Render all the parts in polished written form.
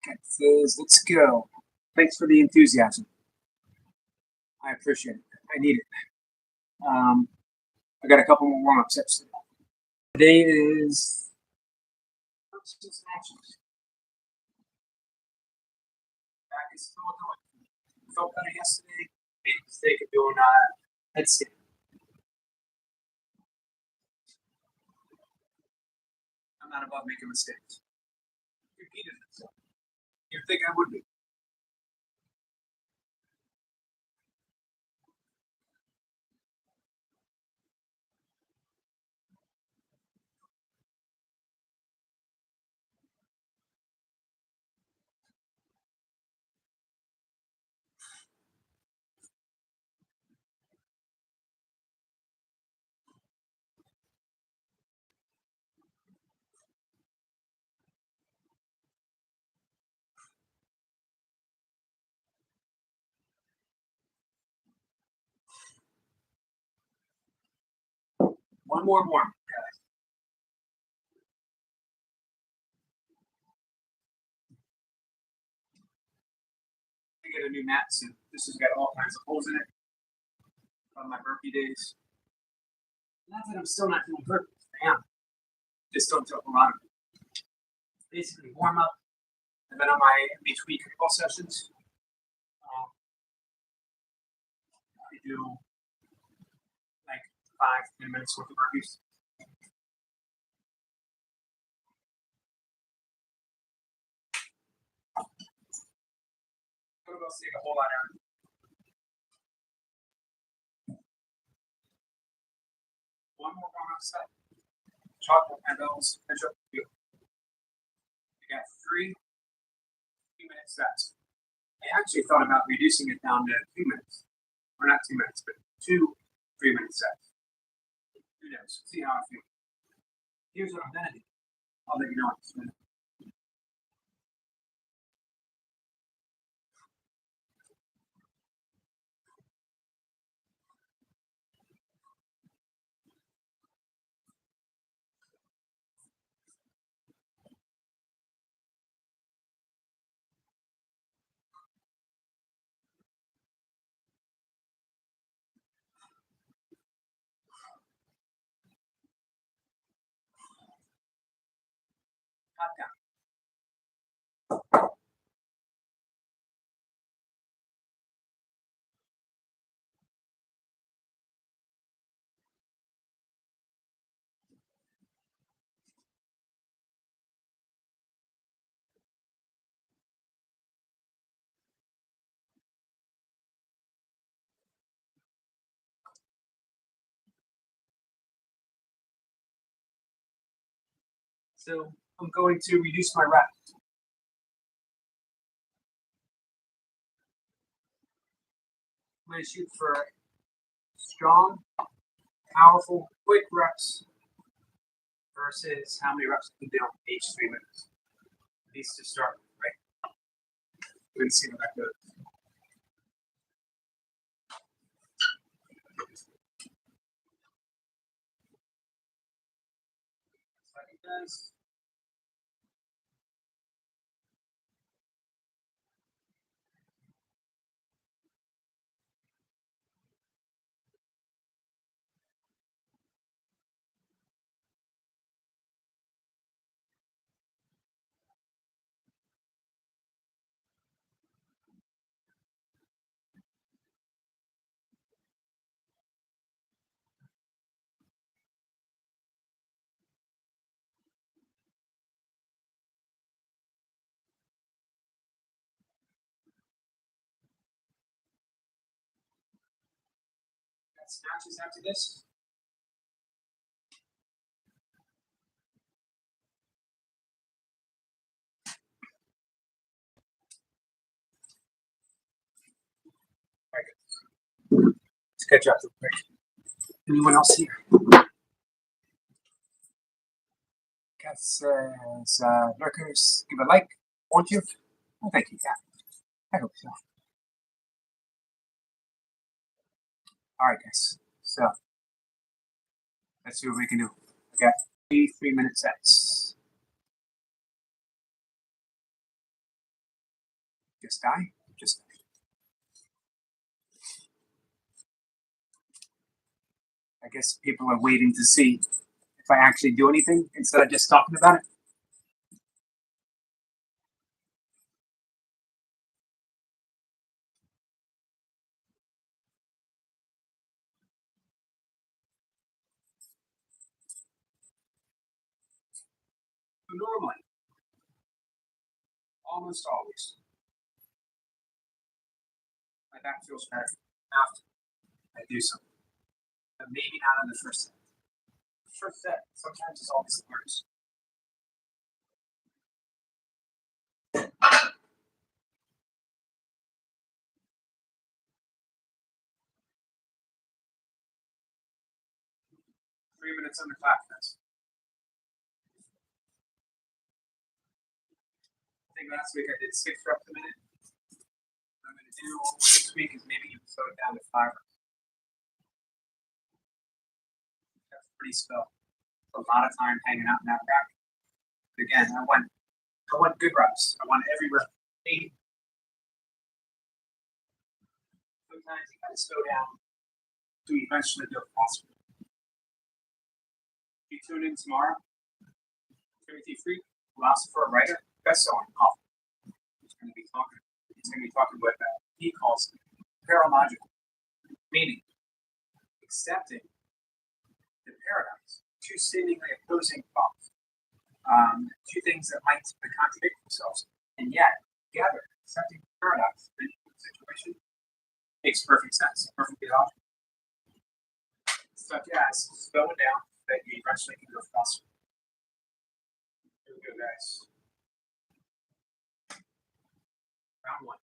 Cat says, let's go. Thanks for the enthusiasm. I appreciate it. I need it. I got a couple more warm-up sets today. Today is Snatches. Back is still going. Felt better yesterday. Made a mistake of doing headstand. I'm not above making mistakes. Repeated myself. You'd think I would be. One more warm-up, guys. I get a new mat soon. This has got all kinds of holes in it from my burpee days. Not that I'm still not doing burpees. I am. Just don't talk a lot of it. Basically, warm up, and then on my between Kettlebell sessions, I do like 5-10 minutes worth of burpees. Kettlebells take a whole lot out of it. One more warm-up set. Chocolate kettlebells, push up the field. I got 3 2-minute sets. I actually thought about reducing it down to 2 minutes. Or not 2 minutes, but 2 3-minute sets. Who knows? See how I feel. Here's what I'm gonna do. I'll let you know in just a minute. Hot down. So I'm going to reduce my reps. I'm going to shoot for strong, powerful, quick reps versus how many reps I can do each 3 minutes. At least to start with, right? We're going to see how that goes. Like it does. Got snatches after this. Let's catch up real quick. Anyone else here? Cat says, lurkers, give a like, won't you? Oh, thank you, Cat. I hope so. All right, guys. So let's see what we can do. I got 3 3-minute sets. Just die. Just die. I guess people are waiting to see if I actually do anything instead of just talking about it. So normally, almost always, my back feels better after I do something, but maybe not on the first set. First set sometimes is always the worst. 3 minutes on the clock, guys. I think last week I did 6 reps a minute. What I'm going to do this week is maybe even slow it down to 5 reps. That's pretty slow. A lot of time hanging out in that rack. But again, I want good reps. I want every rep. 8. Sometimes you got to slow down to eventually go faster. If you tune in tomorrow, Timothy Freak, philosopher, writer, best-selling author. He's going to be talking what he calls paralogical, meaning accepting the paradox, two seemingly opposing thoughts, two things that might contradict themselves, and yet together accepting the paradox in any situation makes perfect sense, perfectly logical. Such as slowing down that you eventually can go faster. Here we go, guys. Round 1.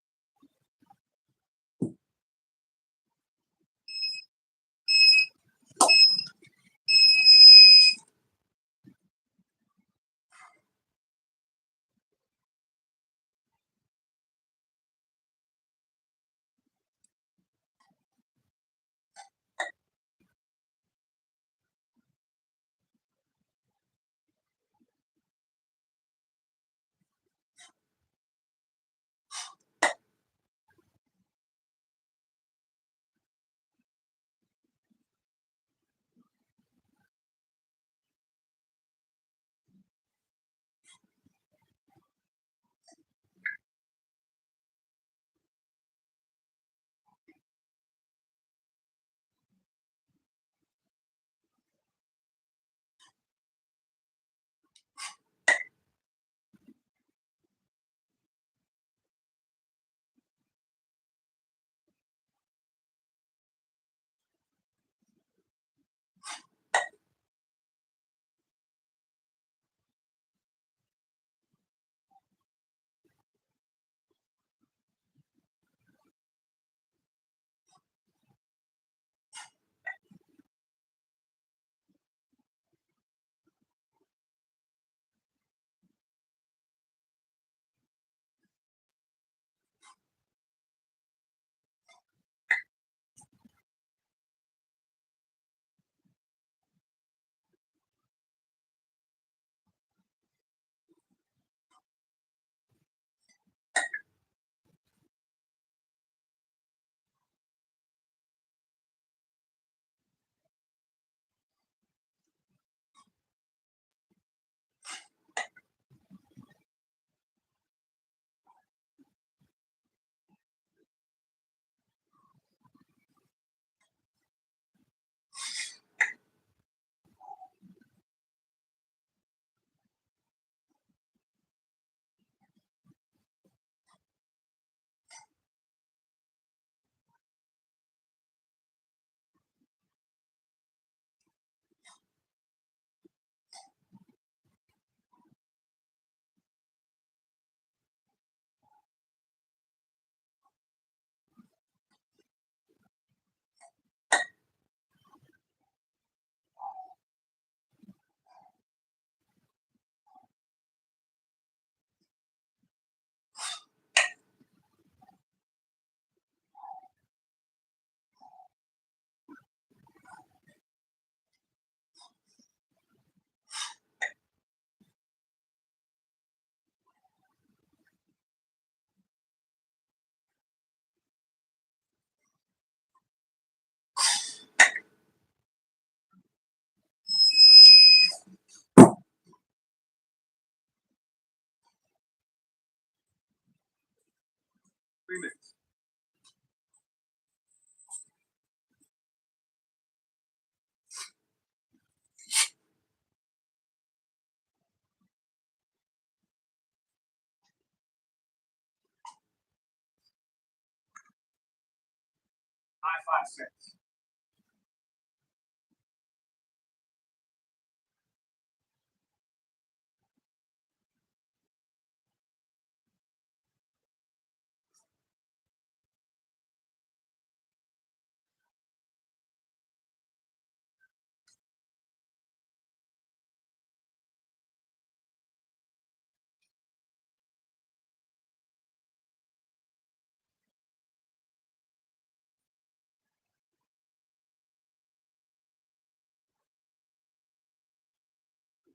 High five sets.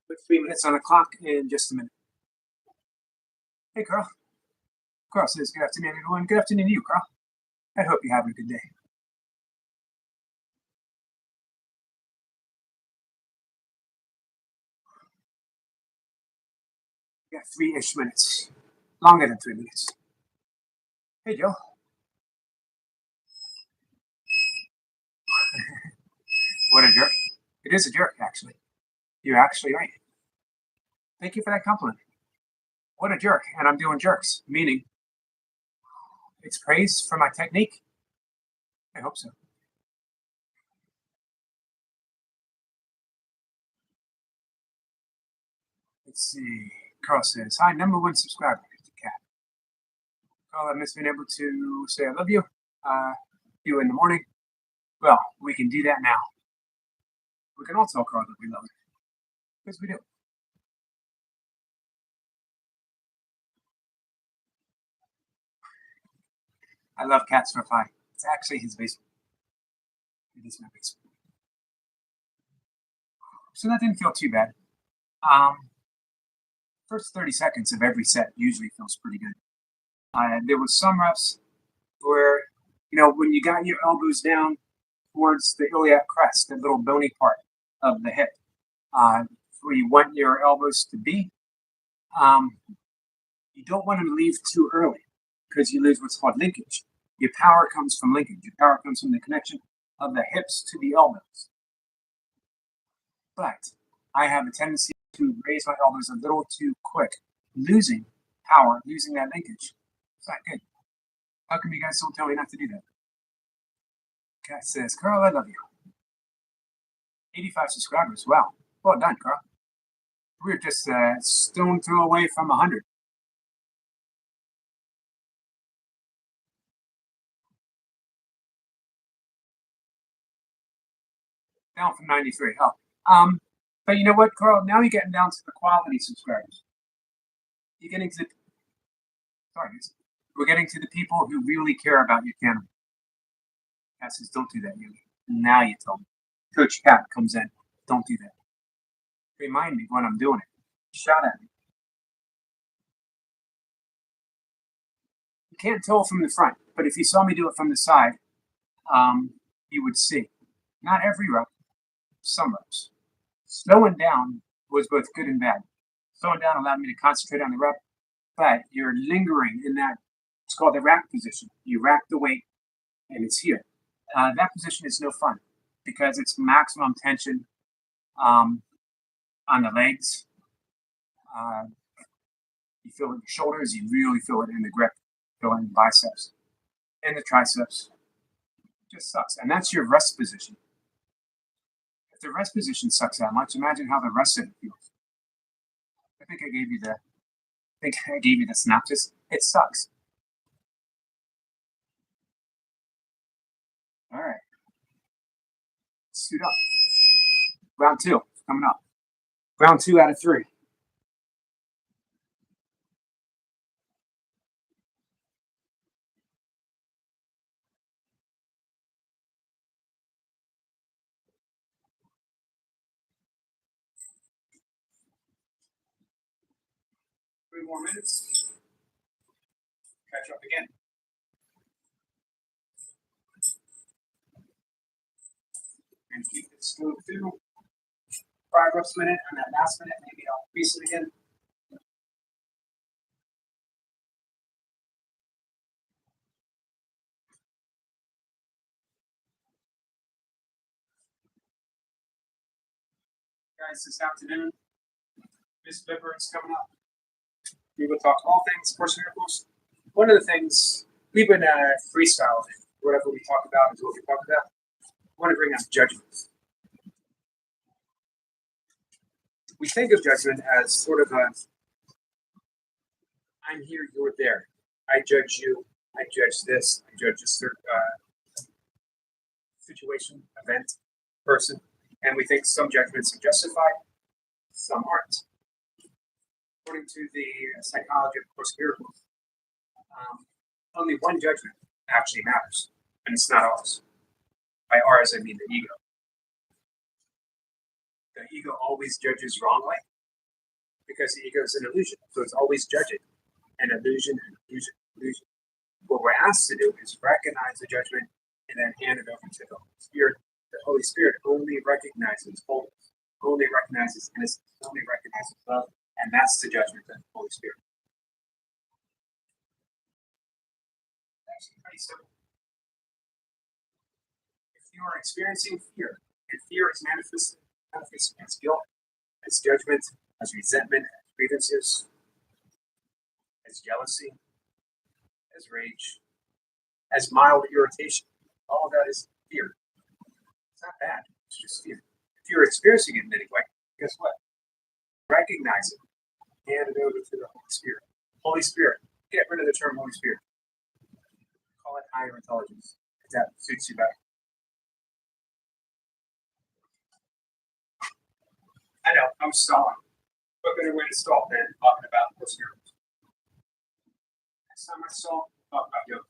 Put 3 minutes on the clock in just a minute. Hey, Carl. Carl says, good afternoon, everyone. Good afternoon to you, Carl. I hope you're having a good day. We got 3-ish minutes. Longer than 3 minutes. Hey, Joe. What a jerk. It is a jerk, actually. You're actually right. Thank you for that compliment. What a jerk. And I'm doing jerks, meaning it's praise for my technique. I hope so. Let's see. Carl says, hi, #1 subscriber. Cat. Carl, I miss being able to say I love you. You in the morning. Well, we can do that now. We can all tell Carl that we love her. Because we do. I love Cat's reply. It's actually his basement. It is my basement. So that didn't feel too bad. First 30 seconds of every set usually feels pretty good. There was some reps where, when you got your elbows down towards the iliac crest, the little bony part of the hip, where you want your elbows to be, you don't want to leave too early because you lose what's called linkage. Your power comes from linkage. Your power comes from the connection of the hips to the elbows. But I have a tendency to raise my elbows a little too quick, losing power, losing that linkage. It's not good. How come you guys don't tell me not to do that? Cat says, Carl, I love you. 85 subscribers. Wow. Well done, Carl. We're just a stone throw away from 100. Down from 93. Oh. But you know what, Carl? Now you're getting down to the quality subscribers. You're getting to we're getting to the people who really care about your channel. Cat says, don't do that, Yuli. Now you tell me. Coach Cat comes in. Don't do that. Remind me when I'm doing it. Shout at me. You can't tell from the front, but if you saw me do it from the side, you would see. Not every rep, some reps. Slowing down was both good and bad. Slowing down allowed me to concentrate on the rep, but you're lingering in that, it's called the rack position. You rack the weight, and it's here. That position is no fun because it's maximum tension on the legs. You feel it in your shoulders. You really feel it in the grip. Feel it in the biceps and the triceps. It just sucks. And that's your rest position. If the rest position sucks that much, imagine how the rest of it feels. I think I gave you the synopsis. It sucks. All right. Suit up. Round 2 coming up. Round 2 out of 3. Three more minutes. Catch up again. And keep it still through. 5 reps a minute, and that last minute, maybe I'll increase it again. Guys, this afternoon, Miss Bipper is coming up. We will talk all things Course Miracles. One of the things we've been freestyling whatever we talk about is what we talk about. I want to bring up judgments. We think of judgment as sort of a I'm here, you're there. I judge you, I judge this, I judge a certain situation, event, person, and we think some judgments are justified, some aren't. According to the psychology of Course in Miracles, only one judgment actually matters, and it's not ours. By ours, I mean the ego. The ego always judges wrongly because the ego is an illusion, so it's always judging. An illusion, an illusion, illusion. What we're asked to do is recognize the judgment and then hand it over to the Holy Spirit. The Holy Spirit only recognizes wholeness, only recognizes innocence, only recognizes love, and that's the judgment of the Holy Spirit. Actually, pretty simple. If you are experiencing fear, and fear is manifested as guilt, as judgment, as resentment, as grievances, as jealousy, as rage, as mild irritation. All of that is fear. It's not bad, it's just fear. If you're experiencing it in any way, guess what? Recognize it. Hand it over to the Holy Spirit. Holy Spirit. Get rid of the term Holy Spirit. Call it higher intelligence. If that suits you better. I know, I'm stalling. What better way to stall than talking about Course in Miracles? Next time I stall, talk about yoga.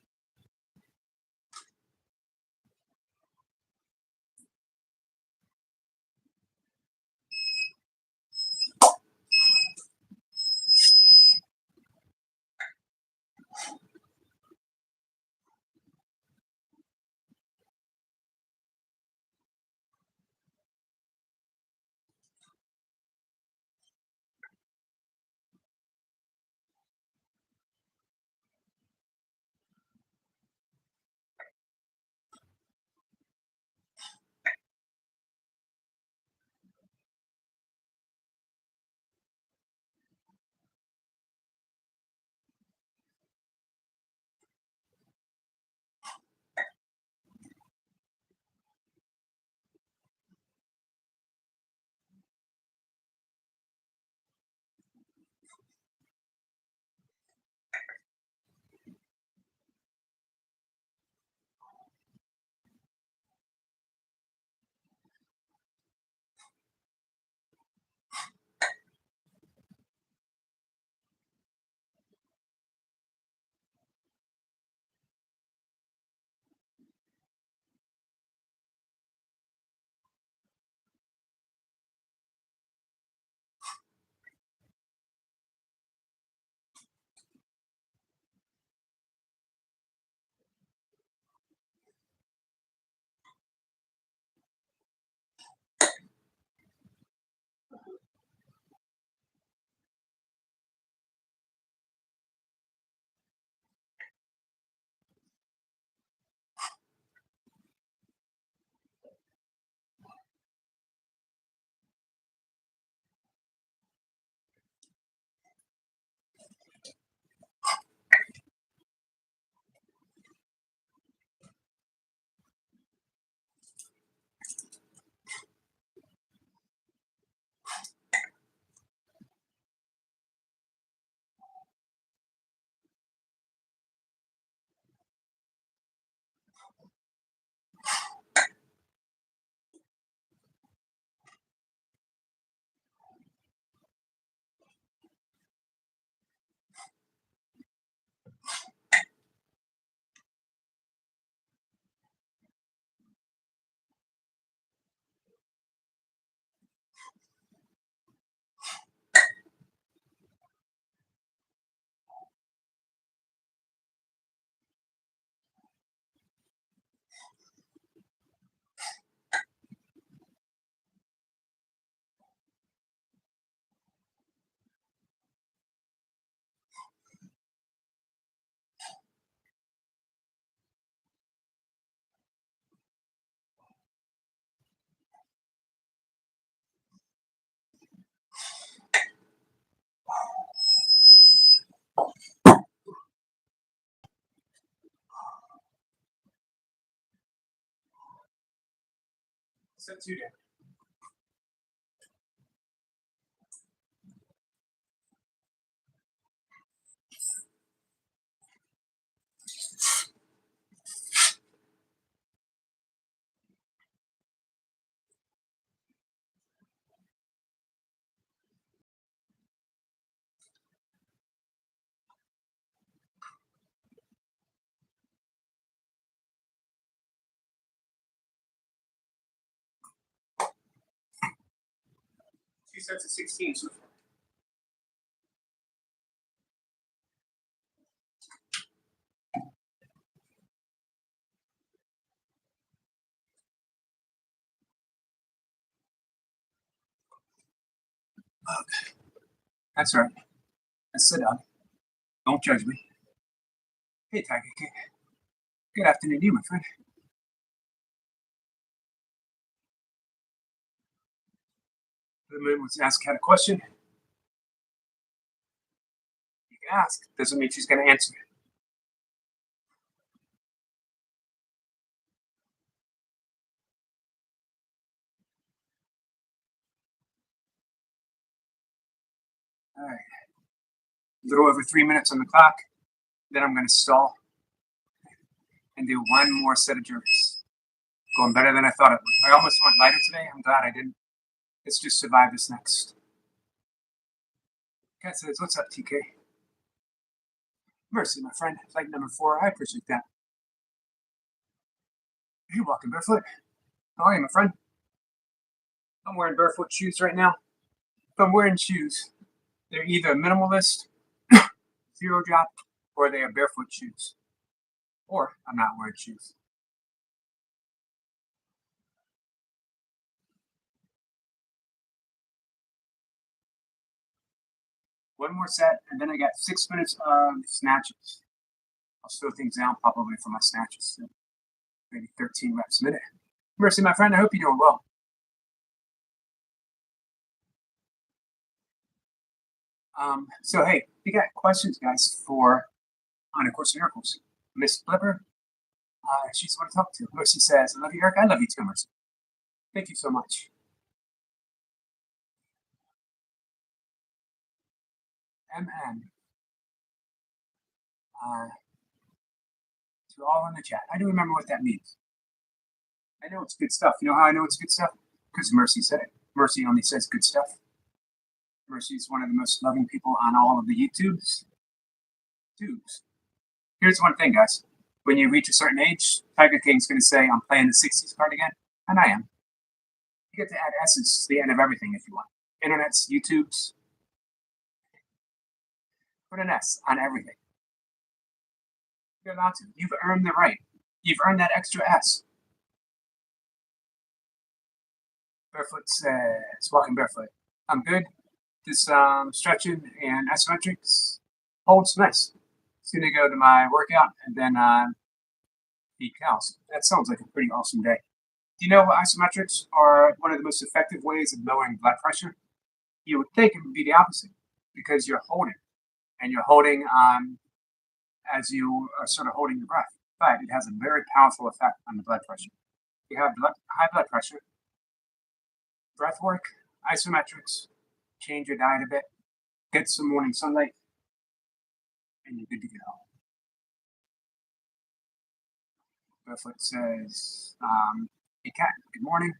Set 2 down. Two sets of 16 so far. Okay. That's right. Let's sit down. Don't judge me. Hey, Tiger King. Good afternoon to you, my friend. The moon was asked had a question. You can ask. Doesn't mean she's going to answer it. All right. A little over 3 minutes on the clock. Then I'm going to stall and do one more set of jerks. Going better than I thought it would. I almost went lighter today. I'm glad I didn't. Let's just survive this next. Cat says, "What's up, TK?" Mercy, my friend. Flight number 4. I appreciate that. Are you walking barefoot? How are you, my friend? I'm wearing barefoot shoes right now. If I'm wearing shoes, they're either minimalist, zero drop, or they are barefoot shoes. Or I'm not wearing shoes. One more set, and then I got 6 minutes of snatches. I'll slow things down probably for my snatches. So maybe 13 reps a minute. Mercy, my friend, I hope you're doing well. So hey, if you got questions, guys, for On A Course in Miracles, Miss Blipper, she's the one to talk to. Mercy says, "I love you, Eric. I love you too, Mercy. Thank you so much." MN. To all in the chat. I do remember what that means. I know it's good stuff. You know how I know it's good stuff? Because Mercy said it. Mercy only says good stuff. Mercy is one of the most loving people on all of the YouTubes. Here's one thing, guys. When you reach a certain age, Tiger King's going to say, "I'm playing the 60s card again." And I am. You get to add S's to the end of everything if you want. Internets, YouTubes. Put an S on everything. You're allowed to. You've earned the right. You've earned that extra S. Barefoot says, "Walking barefoot. I'm good. This stretching and isometrics holds nice. It's going to go to my workout and then eat cows." That sounds like a pretty awesome day. Do you know isometrics are one of the most effective ways of lowering blood pressure? You would think it would be the opposite because you're holding, and you're holding as you are sort of holding your breath. But it has a very powerful effect on the blood pressure. You have high blood pressure, breath work, isometrics, change your diet a bit, get some morning sunlight, and you're good to go. Barefoot says, "Hey, Cat, good morning."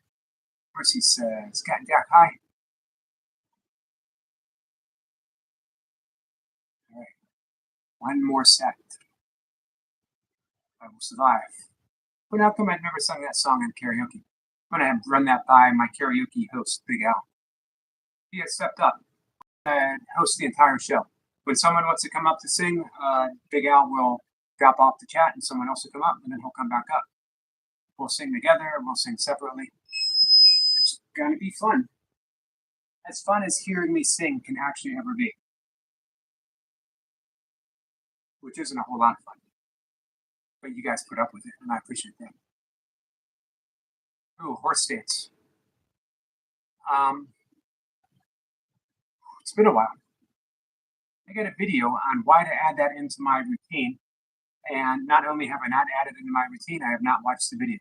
Mercy says, "Cat and Jack, hi." All right, one more set. I will survive. But how come I've never sung that song in karaoke? I'm going to have run that by my karaoke host, Big Al. He has stepped up and hosts the entire show. When someone wants to come up to sing, Big Al will drop off the chat and someone else will come up and then he'll come back up. We'll sing together, we'll sing separately. It's going to be fun. As fun as hearing me sing can actually ever be. Which isn't a whole lot of fun. But you guys put up with it, and I appreciate that. Ooh, horse stance. It's been a while. I got a video on why to add that into my routine. And not only have I not added it into my routine, I have not watched the video.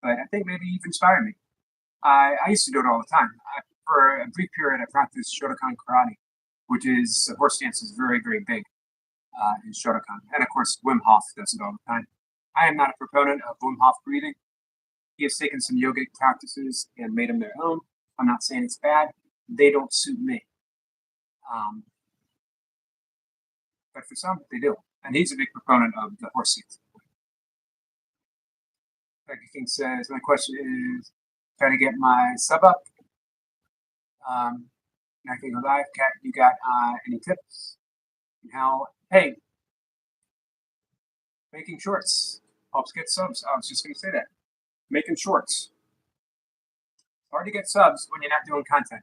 But I think maybe you've inspired me. I used to do it all the time. For a brief period, I practiced Shotokan karate, which is horse stance is very, very big in Shotokan. And of course, Wim Hof does it all the time. I am not a proponent of Wim Hof breathing. He has taken some yogic practices and made them their own. I'm not saying it's bad. They don't suit me. But for some, they do. And he's a big proponent of the horse stance. Becky King says, my question is, trying to get my sub up. And I can go live. Kat, you got any tips? And how, hey, making shorts helps get subs. I was just going to say that. Making shorts. Hard to get subs when you're not doing content.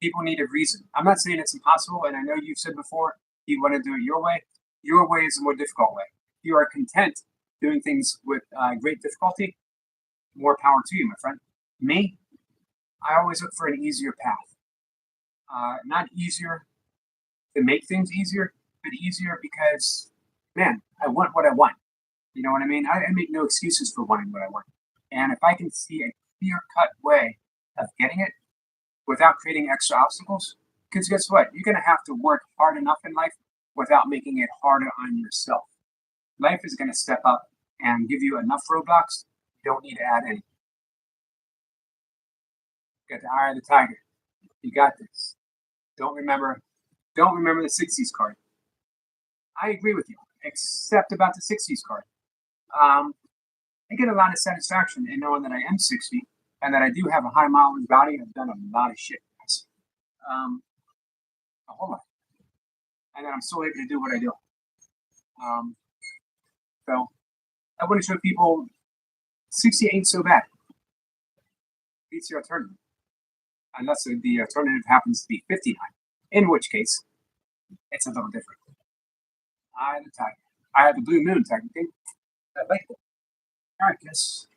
People need a reason. I'm not saying it's impossible, and I know you've said before you want to do it your way. Your way is a more difficult way. If you are content doing things with great difficulty, more power to you, my friend. Me, I always look for an easier path. Not easier to make things easier, but easier because, man, I want what I want. You know what I mean? I make no excuses for wanting what I want. And if I can see a clear-cut way of getting it without creating extra obstacles, because guess what? You're going to have to work hard enough in life without making it harder on yourself. Life is going to step up and give you enough roadblocks. You don't need to add any. Got the eye of the tiger. You got this. Don't remember the 60s card. I agree with you, except about the 60s card. I get a lot of satisfaction in knowing that I am 60 and that I do have a high mileage body. I've done a lot of shit. A whole lot. And that I'm still able to do what I do. So I want to show people 60 ain't so bad. Beats the alternative. Unless the alternative happens to be 59, in which case it's a little different. I had the tiger. I had the blue moon technically. I like it. All right, guys.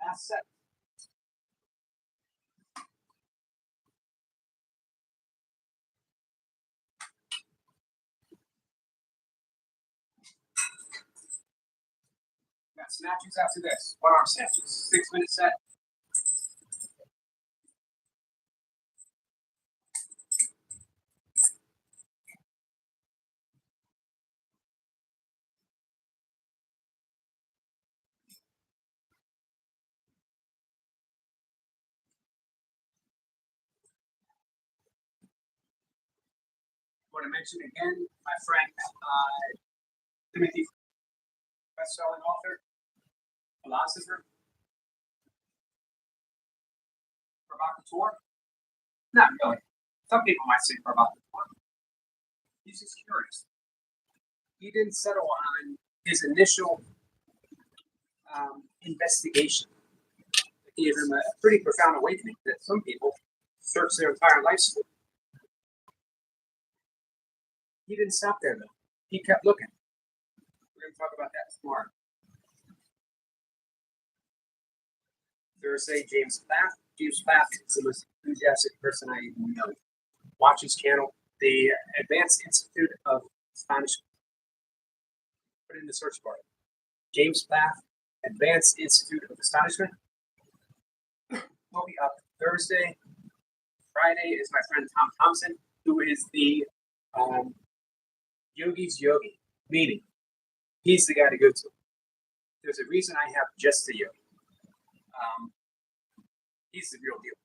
Last set. Got snatches after this. 1 arm snatches. 6-minute set. I want to mention again, my friend Timothy, best-selling author, philosopher, provocateur. Not really. Some people might say provocateur. He's just curious. He didn't settle on his initial investigation. It gave him a pretty profound awakening that some people search their entire lives for. He didn't stop there, though. He kept looking. We're going to talk about that tomorrow. Thursday, James Plath. James Plath is the most enthusiastic person I even know. Watch his channel, the Advanced Institute of Spanish. Put it in the search bar. James Plath, Advanced Institute of Astonishment. Will be up Thursday. Friday is my friend Tom Thompson, who is the yogi's yogi, meaning he's the guy to go to. There's a reason I have just a yogi. He's the real deal.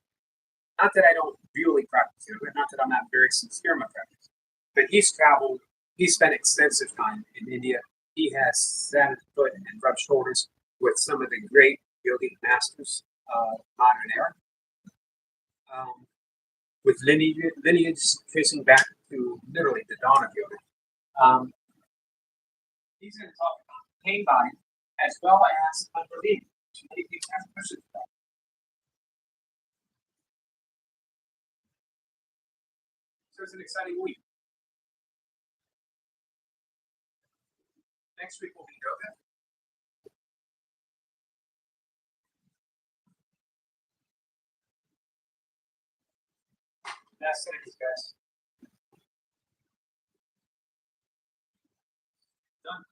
Not that I don't really practice yoga, not that I'm not very sincere in my practice, but he's traveled, he's spent extensive time in India. He has sat his foot and rubbed shoulders with some of the great yogic masters of modern era, with lineage tracing back to literally the dawn of yoga. He's going to talk about pain body as well as unbelief. So it's an exciting week. Next week will be yoga. That's it, guys. Done.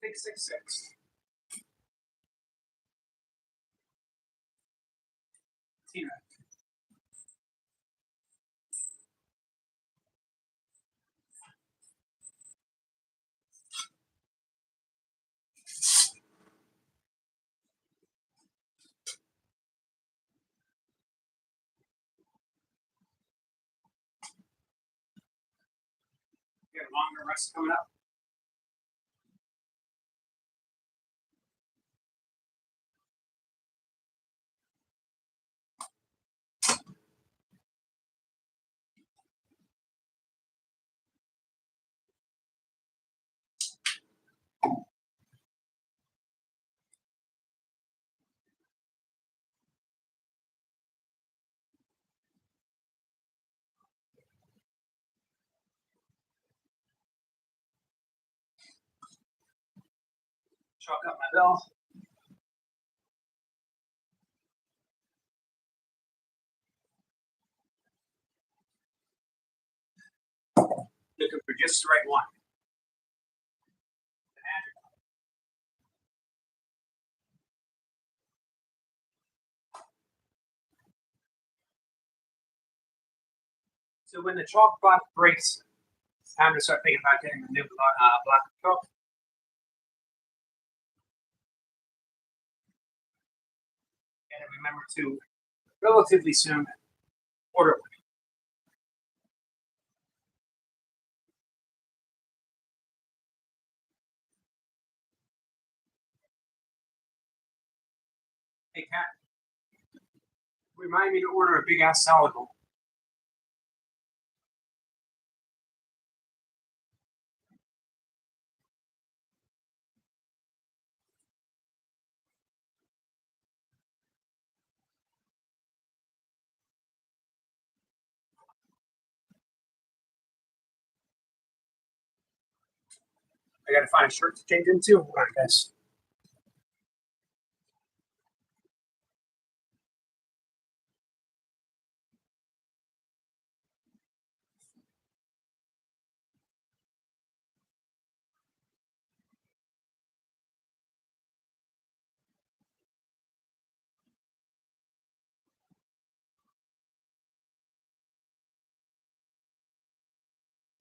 666. Tina. We got a longer rest coming up. Chalk up my bell. Looking for just the right one. So when the chalk block breaks, it's time to start thinking about getting the new block of chalk. And remember to relatively soon order. Hey, Kat, remind me to order a big ass salad bowl. I gotta find a shirt to change into. All right, guys.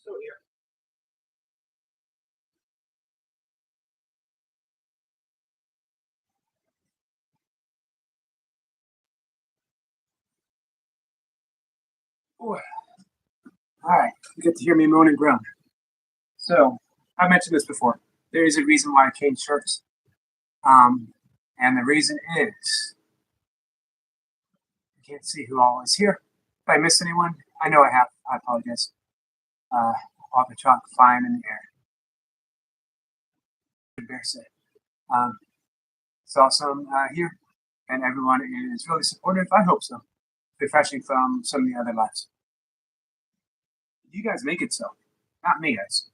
So here. Ooh. All right, you get to hear me moan and groan. So I mentioned this before. There is a reason why I changed shirts, and the reason is I can't see who all is here. If I miss anyone, I know I have. I apologize. All the chalk flying in the air. Embarrassing. It's awesome here, and everyone is really supportive. I hope so. Refreshing from some of the other lives. You guys make it so, not me, guys.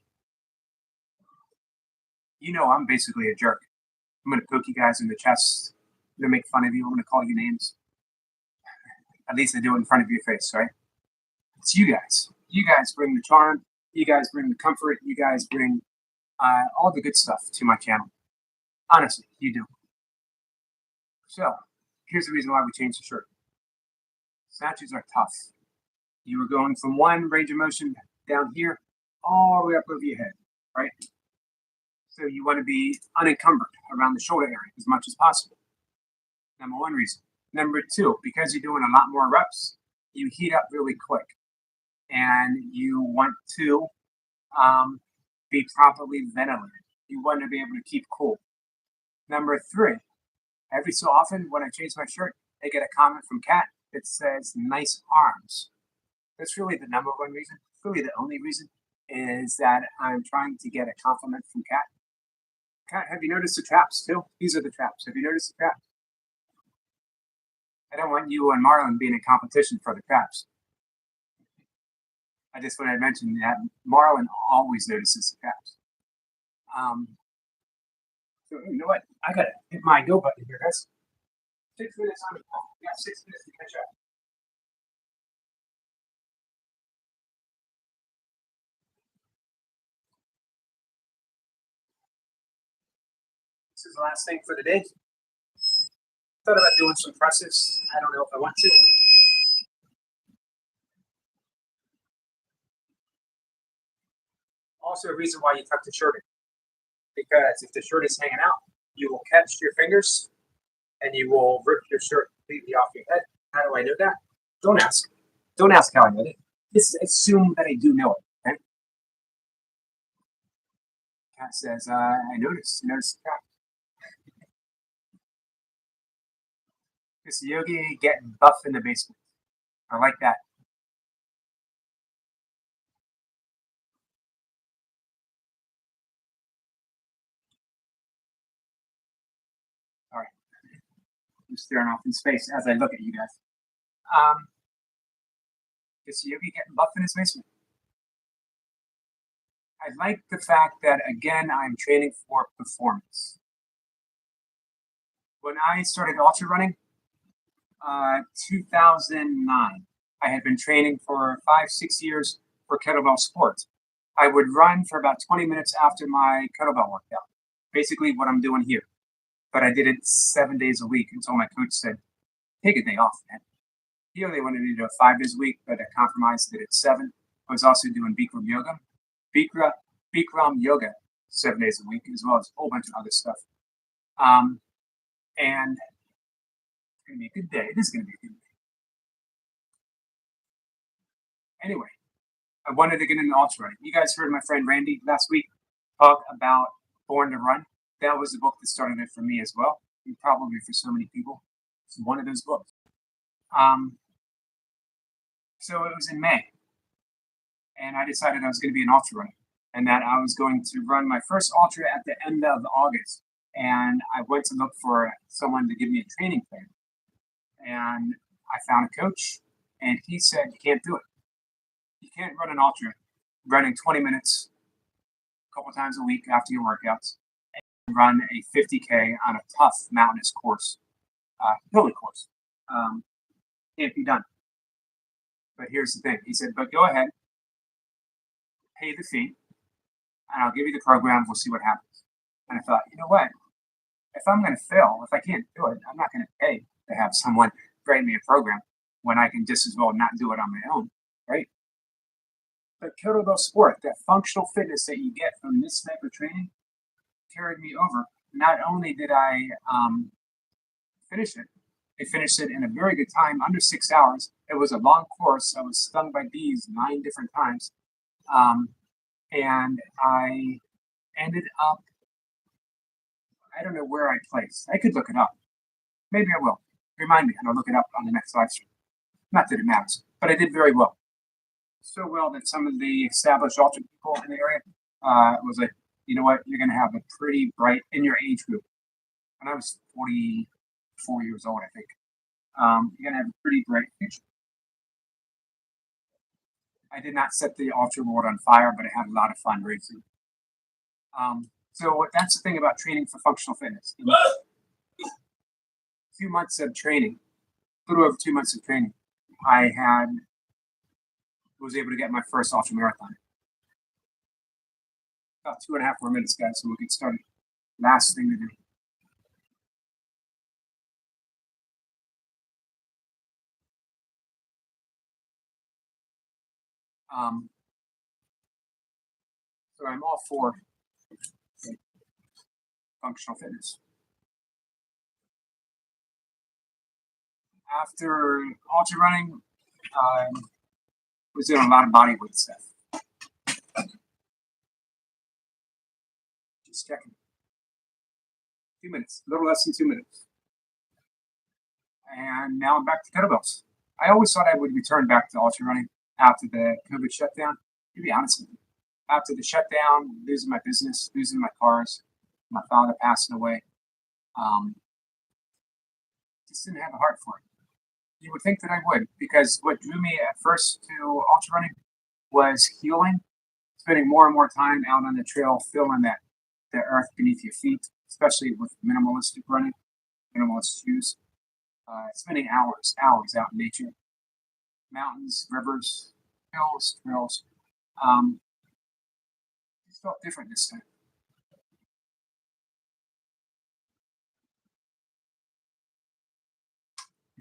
You know I'm basically a jerk. I'm gonna poke you guys in the chest. I'm gonna make fun of you. I'm gonna call you names. At least I do it in front of your face, right? It's you guys. You guys bring the charm. You guys bring the comfort. You guys bring all the good stuff to my channel. Honestly, you do. So, here's the reason why we changed the shirt. Snatches are tough. You were going from one range of motion down here all the way up over your head, right? So you want to be unencumbered around the shoulder area as much as possible. Number one reason. Number two, because you're doing a lot more reps, you heat up really quick, and you want to be properly ventilated. You want to be able to keep cool. Number three, every so often when I change my shirt, I get a comment from Kat that says "nice arms." That's really the number one reason. Really, the only reason is that I'm trying to get a compliment from Kat. Kat, have you noticed the traps too? These are the traps. Have you noticed the traps? I don't want you and Marlon being in competition for the traps. I just want to mention that Marlon always notices the traps. So you know what? I gotta hit my go button here, guys. 6 minutes on the clock. We got 6 minutes to catch up. This is the last thing for the day. Thought about doing some presses. I don't know if I want to. Also, a reason why you tuck the shirt in, because if the shirt is hanging out, you will catch your fingers and you will rip your shirt completely off your head. How do I know that? Don't ask. Don't ask how I know it. Just assume that I do know it. Okay? Cat says, I noticed. You noticed the cat. This Yogi getting buff in the basement. I like that. All right. I'm staring off in space as I look at you guys. This Yogi getting buff in his basement. I like the fact that, again, I'm training for performance. When I started ultra running, 2009, I had been training for 5-6 years for kettlebell sports. I would run for about 20 minutes after my kettlebell workout, basically what I'm doing here. But I did it 7 days a week until my coach said, take a day off, man. Here they wanted me to do it 5 days a week, but I compromised, did it 7. I was also doing Bikram yoga. Bikram yoga 7 days a week, as well as a whole bunch of other stuff. And it's going to be a good day. It is going to be a good day. Anyway, I wanted to get into ultra running. You guys heard my friend Randy last week talk about Born to Run. That was the book that started it for me as well, and probably for so many people. It's one of those books. So it was in May, and I decided I was going to be an ultra runner, and that I was going to run my first ultra at the end of August. And I went to look for someone to give me a training plan, and I found a coach, and he said, you can't do it. You can't run an ultra running 20 minutes a couple times a week after your workouts and run a 50K on a tough mountainous course, hilly course. Can't be done. But here's the thing. He said, but go ahead, pay the fee, and I'll give you the program. We'll see what happens. And I thought, you know what? If I'm going to fail, if I can't do it, I'm not going to pay to have someone grade me a program when I can just as well not do it on my own, right? But kettlebell sport, that functional fitness that you get from this type of training, carried me over. Not only did I finish it, I finished it in a very good time, under 6 hours. It was a long course. I was stung by bees 9 different times. And I ended up, I don't know where I placed. I could look it up. Maybe I will. Remind me, and I'll look it up on the next live stream. Not that it matters, but I did very well. So well that some of the established ultra people in the area was like, you know what, you're going to have a pretty bright, in your age group. And I was 44 years old, I think. You're going to have a pretty bright future. I did not set the ultra world on fire, but I had a lot of fun racing. So that's the thing about training for functional fitness. In a few months of training, a little over 2 months of training, I was able to get my first ultra marathon. About 2.5 more minutes, guys, so we'll get started. Last thing to do. So I'm all for functional fitness. After ultra running, I was doing a lot of body weight stuff. Just checking. 2 minutes, a little less than 2 minutes. And now I'm back to kettlebells. I always thought I would return back to ultra running after the COVID shutdown. To be honest with you, after the shutdown, losing my business, losing my cars, my father passing away, just didn't have a heart for it. You would think that I would, because what drew me at first to ultra running was healing, spending more and more time out on the trail, feeling the earth beneath your feet, especially with minimalistic running, minimalist shoes. Spending hours out in nature, mountains, rivers, hills, trails. It felt different this time.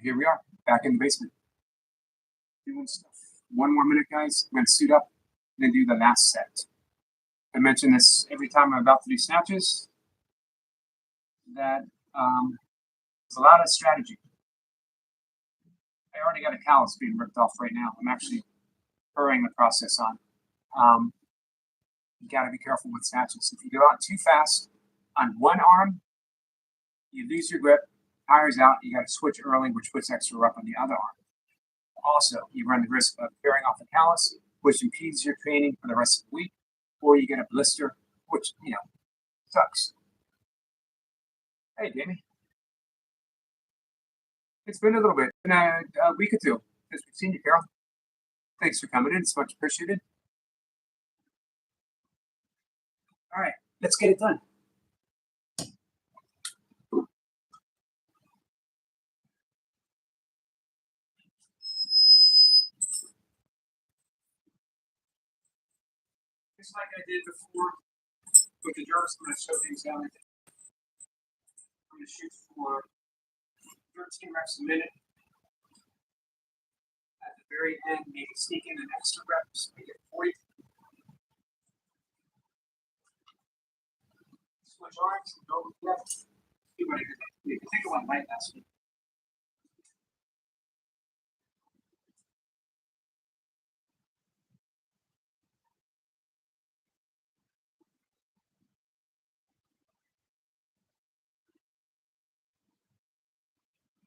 here we are, back in the basement. Doing stuff. One more minute, guys. I'm going to suit up and then do the last set. I mention this every time I'm about to do snatches, that there's a lot of strategy. I already got a callus being ripped off right now. I'm actually hurrying the process on. You got to be careful with snatches. If you go out too fast on one arm, you lose your grip, tires out, you got to switch early, which puts extra rep on the other arm. Also, you run the risk of tearing off the callus, which impedes your training for the rest of the week, or you get a blister, which, sucks. Hey, Jamie. It's been a little bit, been a week or two since we've seen you, Carol. Thanks for coming in. It's much appreciated. All right, let's get it done. Just like I did before with the jerks, I'm going to slow things down. I'm going to shoot for 13 reps a minute. At the very end, maybe sneak in an extra rep so we get 40. Switch arms and go with left. See what I did. You can think of one light last week.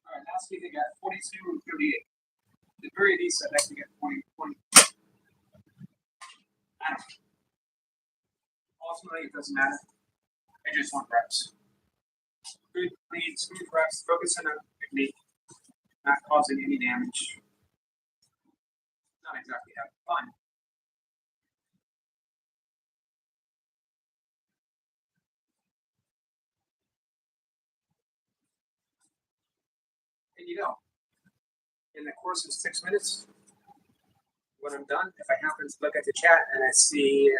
All right, last week I got 42 and 38. At the very least, I'd like to get 20. I don't know. Ultimately, it doesn't matter. I just want reps. Good, clean, smooth reps. Focus on the technique, not causing any damage. Not exactly having fun. And in the course of 6 minutes, when I'm done, if I happen to look at the chat and I see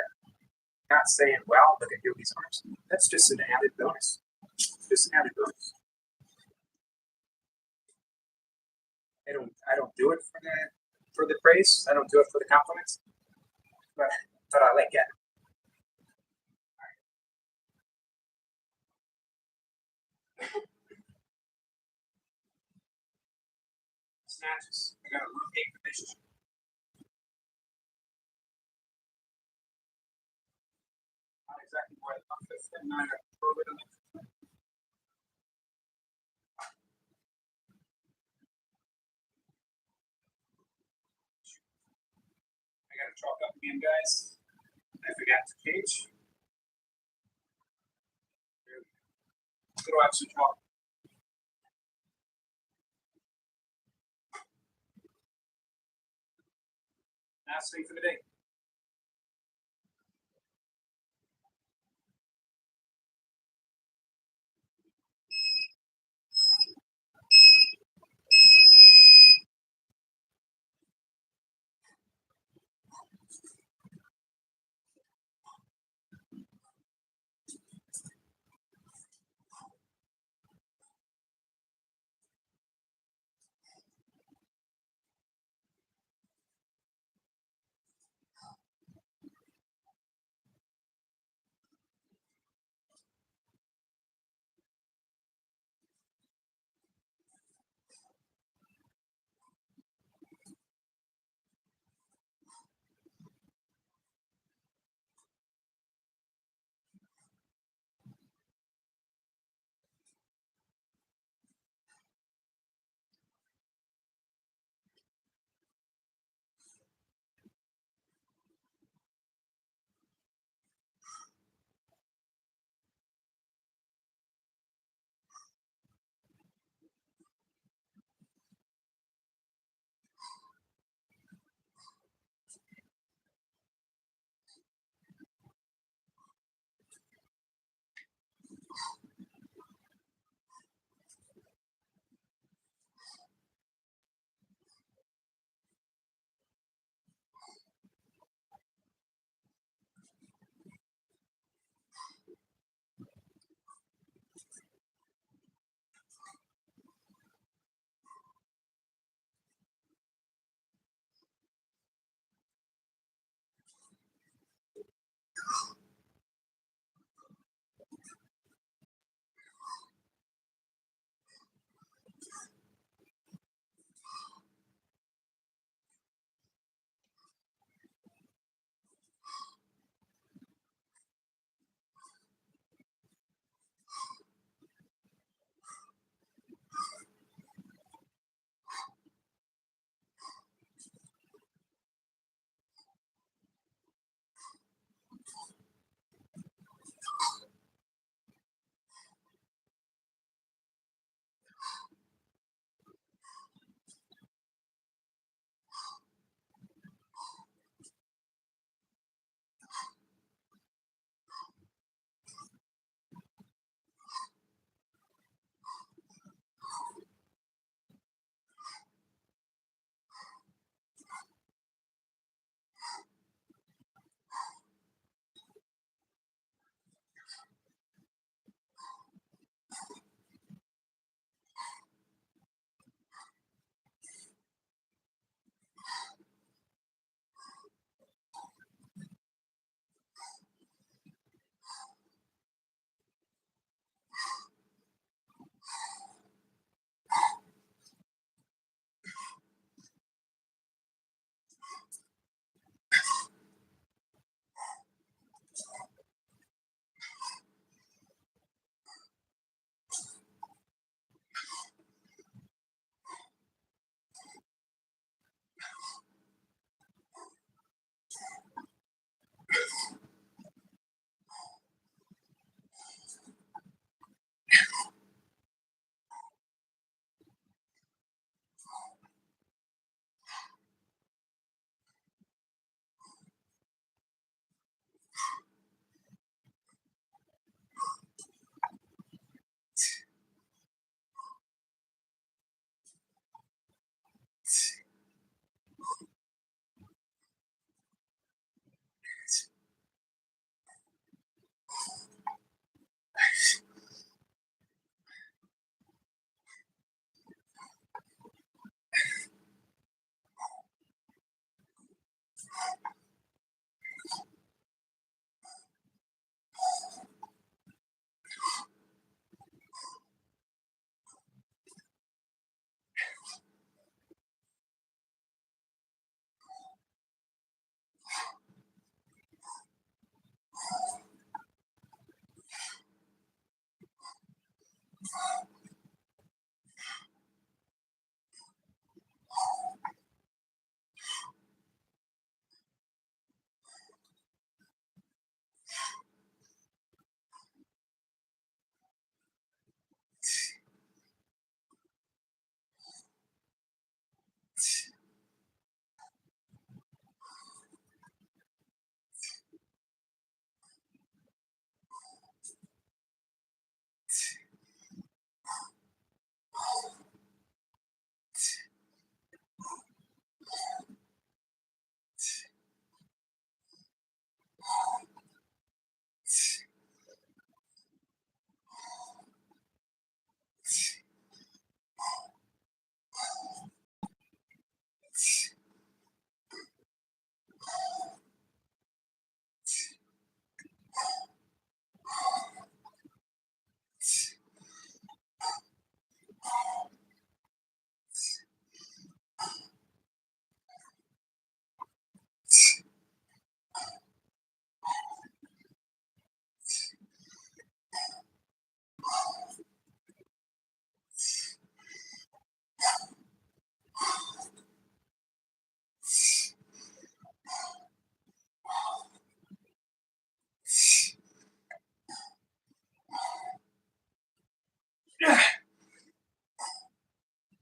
Pat saying, "Wow, look at Yogi's arms," that's just an added bonus. Just an added bonus. I don't do it for the praise. I don't do it for the compliments. But I like it. Snatches. I got a rotate position. Not exactly where I thought this and I got a little bit of it. I got to chalk up again, guys. I forgot to cage. Little extra chalk. Last thing for the day.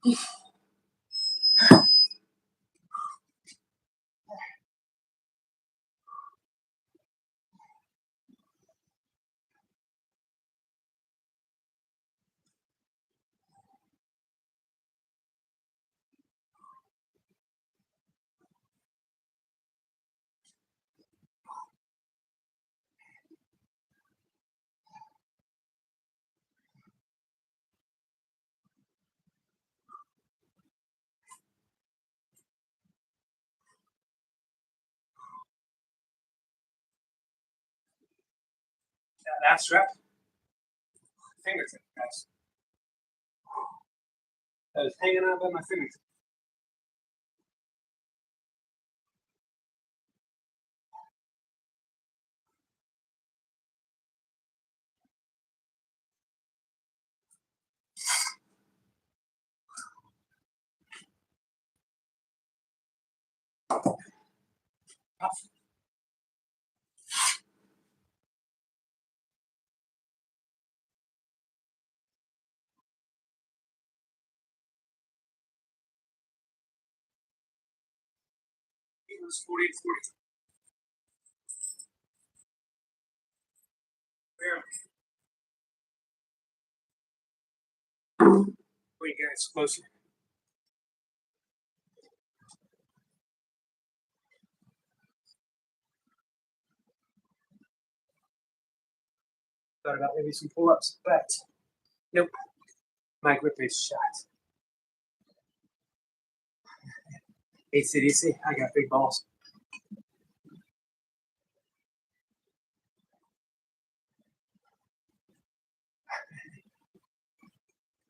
That last rep, fingertip, guys. That was hanging out by my fingertip. It was 40 to 40. Barely. Wait, guys, closer. Thought about maybe some pull-ups, but nope. My grip is shot. ACDC, I got big balls.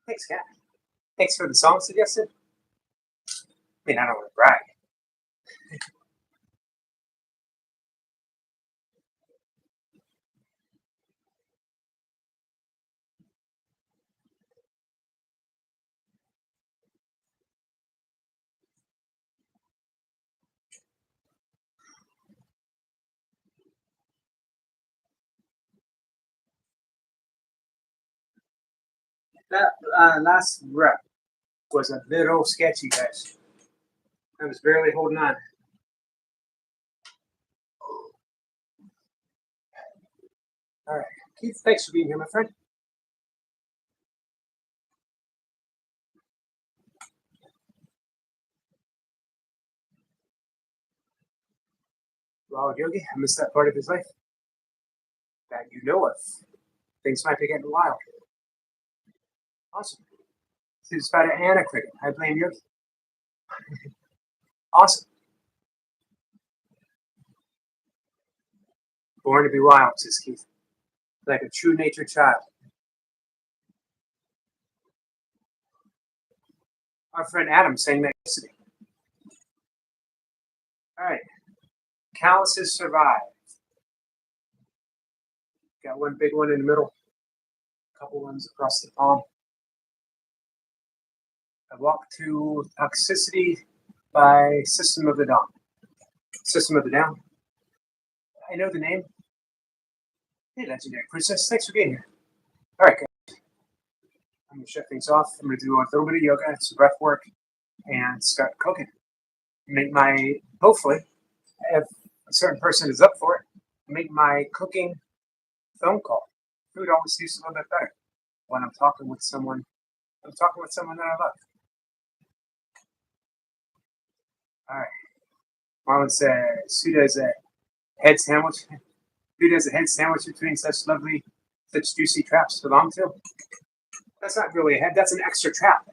Thanks, Kat. Thanks for the song suggestion. I mean, I don't want to brag. That last rep was a little sketchy, guys. I was barely holding on. All right, Keith, thanks for being here, my friend. Wild Yogi, I missed that part of his life that you know of. Things might be getting wild. Awesome. Says Spider and a cricket. I blame Yogi. Awesome. Born to be wild, says Keith. Like a true nature child. Our friend Adam saying that yesterday. All right. Calluses survive. Got one big one in the middle, a couple ones across the palm. I walk to toxicity by System of the Down. System of the Down. I know the name. Hey, Legendary Princess, thanks for being here. All right, guys. I'm gonna shut things off. I'm gonna do a little bit of yoga, some breath work, and start cooking. Make my, hopefully, if a certain person is up for it, make my cooking phone call. Food always tastes a little bit better when I'm talking with someone. I'm talking with someone that I love. All right. Marlon says, who does a head sandwich? Who does a head sandwich between such lovely, such juicy traps belong to? That's not really a head. That's an extra trap.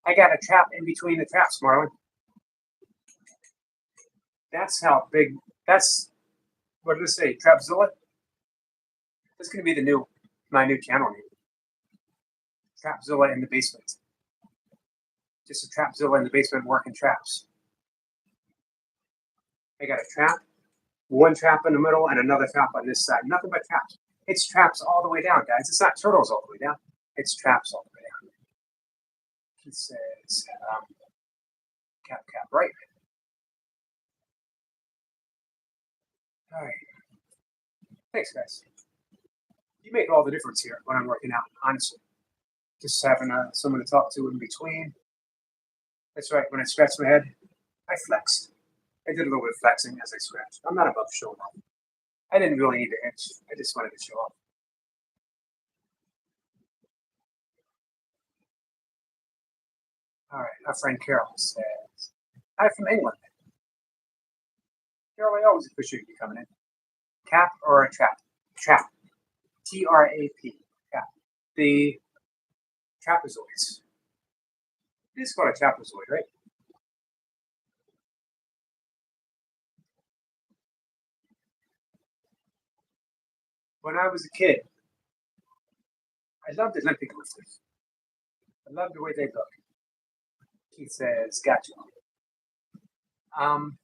I got a trap in between the traps, Marlon. That's how big. That's what did it say? Trapzilla. That's going to be my new channel name. Trapzilla in the basement. Just a Trapzilla in the basement working traps. I got a trap, one trap in the middle, and another trap on this side. Nothing but traps. It's traps all the way down, guys. It's not turtles all the way down. It's traps all the way down. He says, cap, right. All right. Thanks, guys. You make all the difference here when I'm working out, honestly. Just having someone to talk to in between. That's right. When I scratched my head, I flexed. I did a little bit of flexing as I scratched. I'm not above showing off. I didn't really need to itch. I just wanted to show off. All right. Our friend Carol says, "Hi from England." Carol, I always appreciate you coming in. Cap or a trap? Trap. Trap. Trap. The trapezoids. It is called a trapezoid, right? When I was a kid, I loved Olympic lifters. I loved the way they look. He says, "Gotcha." Um,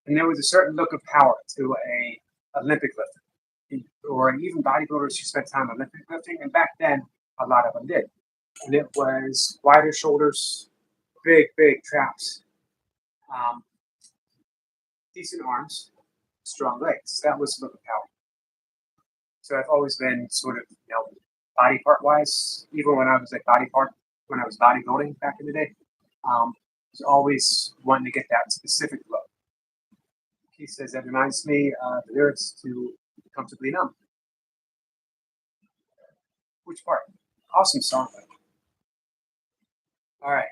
and there was a certain look of power to a Olympic lifter, or even bodybuilders who spent time Olympic lifting. And back then, a lot of them did. And it was wider shoulders, big traps, um, decent arms, strong legs. That was the look of power. So I've always been sort of, body part wise, even when I was like when I was bodybuilding back in the day, was always wanting to get that specific look. He says that reminds me of the lyrics to Comfortably Numb. Which part? Awesome song. All right.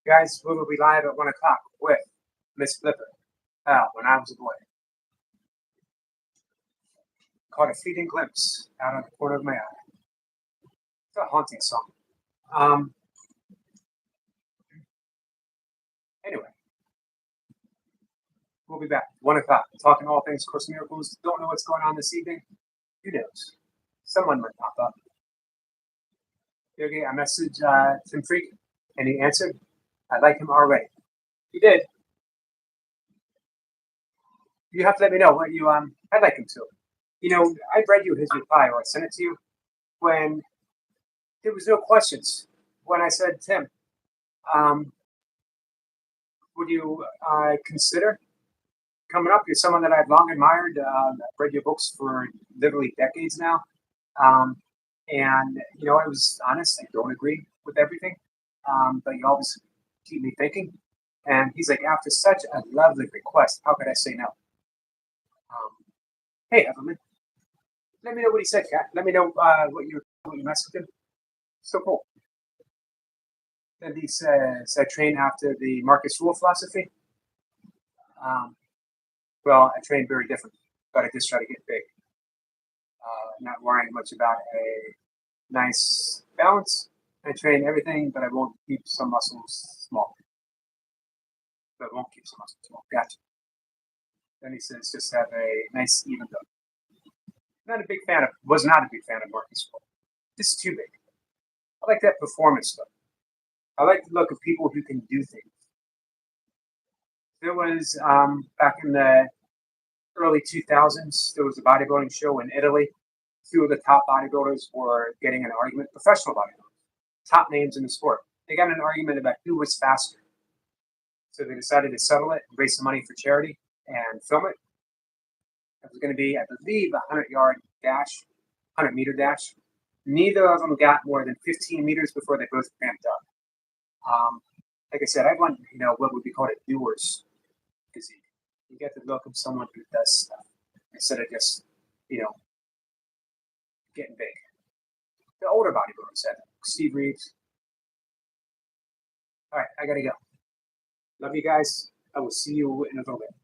Guys, we will be live at 1 o'clock with Miss Flipper. When I was a boy. Caught a fleeting glimpse out of the corner of my eye. It's a haunting song. Anyway, we'll be back 1 o'clock, talking all things Course in Miracles. Don't know what's going on this evening. Who knows? Someone might pop up. Yogi, I messaged Tim Freak, and he answered. I like him already. He did. You have to let me know what you I'd like him to. I read you his reply, or I sent it to you when there was no questions. When I said, "Tim, would you consider coming up? You're someone that I've long admired. I've read your books for literally decades now. And I was honest. I don't agree with everything, but you always keep me thinking." And he's like, "After such a lovely request, how could I say no?" Hey, Evelyn, let me know what he said, Kat. Let me know what you messaged him. So cool. Then he says, "I train after the Marcus Rule philosophy." Well, I train very different, but I just try to get big. Not worrying much about a nice balance. I train everything, but I won't keep some muscles small. But I won't keep some muscles small. Gotcha. Then he says, "Just have a nice even though." Was not a big fan of Marcus Rule. This is too big. I like that performance look. I like the look of people who can do things. There was, back in the early 2000s, there was a bodybuilding show in Italy. Two of the top bodybuilders were getting an argument, professional bodybuilders, top names in the sport. They got in an argument about who was faster. So they decided to settle it and raise some money for charity and film it. It was going to be, I believe, a 100-meter dash. Neither of them got more than 15 meters before they both cramped up. Like I said, I want, what would be called a doer's physique. You get the look of someone who does stuff instead of just, getting big. The older bodybuilders said, Steve Reeves. All right, I got to go. Love you guys. I will see you in a little bit.